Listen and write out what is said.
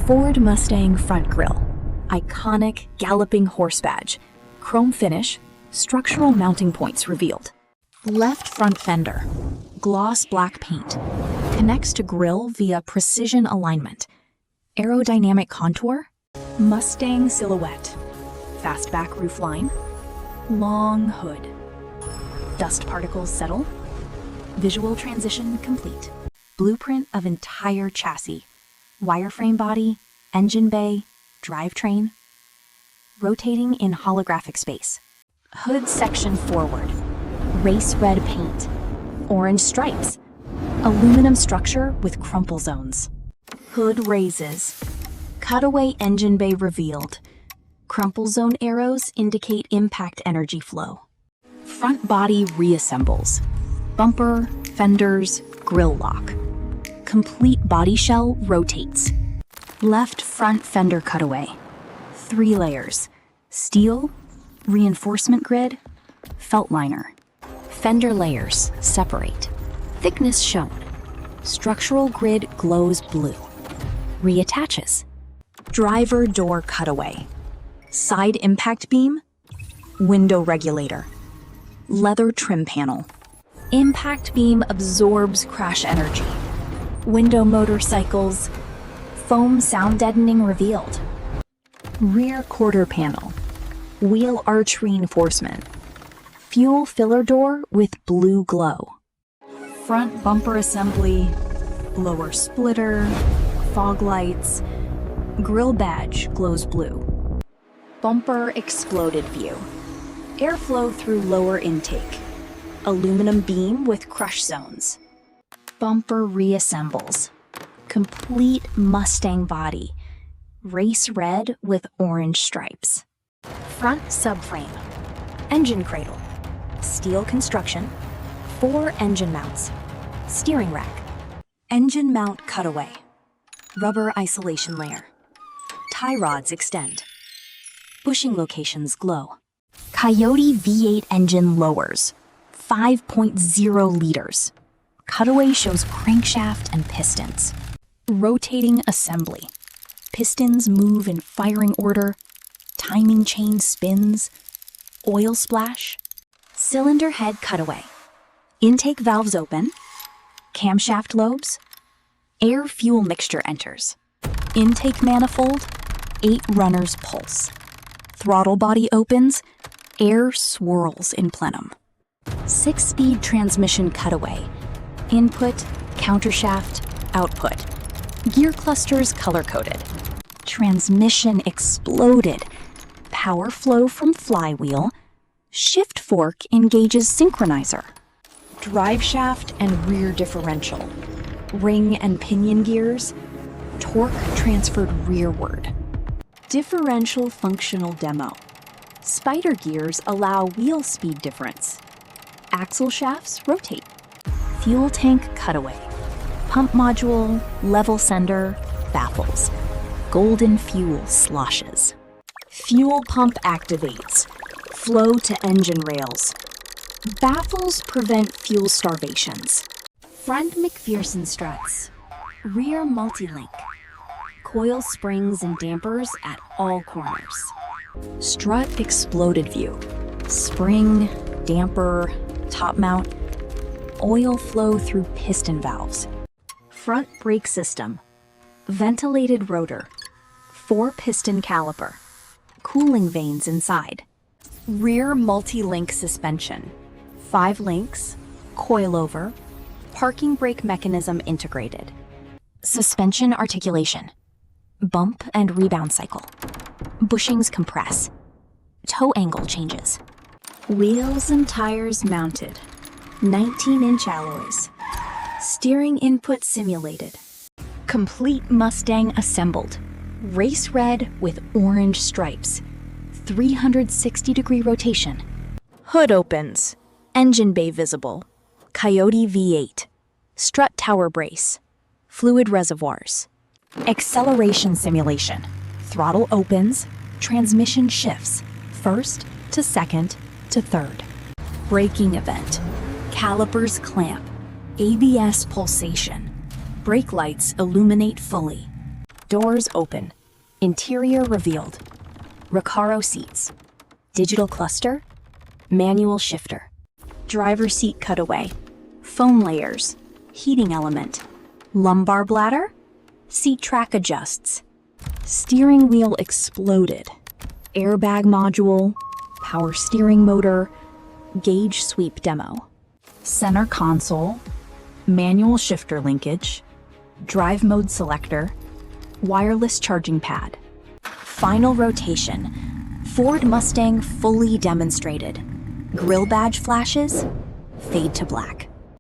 Ford Mustang front grille, iconic galloping horse badge, chrome finish, structural mounting points revealed. Left front fender, gloss black paint, connects to grille via precision alignment. Aerodynamic contour, Mustang silhouette, fastback roofline, long hood. Dust particles settle, visual transition complete. Blueprint of entire chassis, wireframe body, engine bay, drivetrain. Rotating in holographic space. Hood section forward, race red paint, orange stripes, aluminum structure with crumple zones. Hood raises, cutaway engine bay revealed. Crumple zone arrows indicate impact energy flow. Front body reassembles, bumper, fenders, grille lock. Complete body shell rotates. Left front fender cutaway, 3 layers, steel, reinforcement grid, felt liner. Fender layers separate, thickness shown. Structural grid glows blue. Reattaches. Driver door cutaway, side impact beam, window regulator, leather trim panel. Impact beam absorbs crash energy. Window motorcycles, foam sound deadening revealed. Rear quarter panel, wheel arch reinforcement, fuel filler door with blue glow. Front bumper assembly, lower splitter, fog lights, grille badge glows blue. Bumper exploded view, airflow through lower intake, aluminum beam with crush zones. Bumper reassembles, complete Mustang body, race red with orange stripes. Front subframe, engine cradle, steel construction, 4 engine mounts, steering rack, engine mount cutaway, rubber isolation layer, tie rods extend, bushing locations glow. Coyote V8 engine lowers, 5.0 liters. Cutaway shows crankshaft and pistons. Rotating assembly. Pistons move in firing order. Timing chain spins. Oil splash. Cylinder head cutaway. Intake valves open. Camshaft lobes. Air-fuel mixture enters. Intake manifold. 8 runners pulse. Throttle body opens. Air swirls in plenum. 6-speed transmission cutaway. Input, countershaft, output. Gear clusters color-coded. Transmission exploded. Power flow from flywheel. Shift fork engages synchronizer. Drive shaft and rear differential. Ring and pinion gears. Torque transferred rearward. Differential functional demo. Spider gears allow wheel speed difference. Axle shafts rotate. Fuel tank cutaway. Pump module, level sender, baffles. Golden fuel sloshes. Fuel pump activates. Flow to engine rails. Baffles prevent fuel starvations. Front McPherson struts. Rear multi-link. Coil springs and dampers at all corners. Strut exploded view. Spring, damper, top mount. Oil flow through piston valves. Front brake system. Ventilated rotor. 4-piston caliper. Cooling vanes inside. Rear multi-link suspension. 5 links. Coilover. Parking brake mechanism integrated. Suspension articulation. Bump and rebound cycle. Bushings compress. Toe angle changes. Wheels and tires mounted. 19-inch alloys. Steering input simulated. Complete Mustang assembled. Race red with orange stripes. 360-degree rotation. Hood opens. Engine bay visible. Coyote V8. Strut tower brace. Fluid reservoirs. Acceleration simulation. Throttle opens. Transmission shifts. First to second to third. Braking event. Calipers clamp. ABS pulsation. Brake lights illuminate fully. Doors open. Interior revealed. Recaro seats. Digital cluster. Manual shifter. Driver seat cutaway. Foam layers. Heating element. Lumbar bladder. Seat track adjusts. Steering wheel exploded. Airbag module. Power steering motor. Gauge sweep demo. Center console. Manual shifter linkage. Drive mode selector. Wireless charging pad. Final rotation. Ford Mustang fully demonstrated. Grille badge flashes. Fade to black.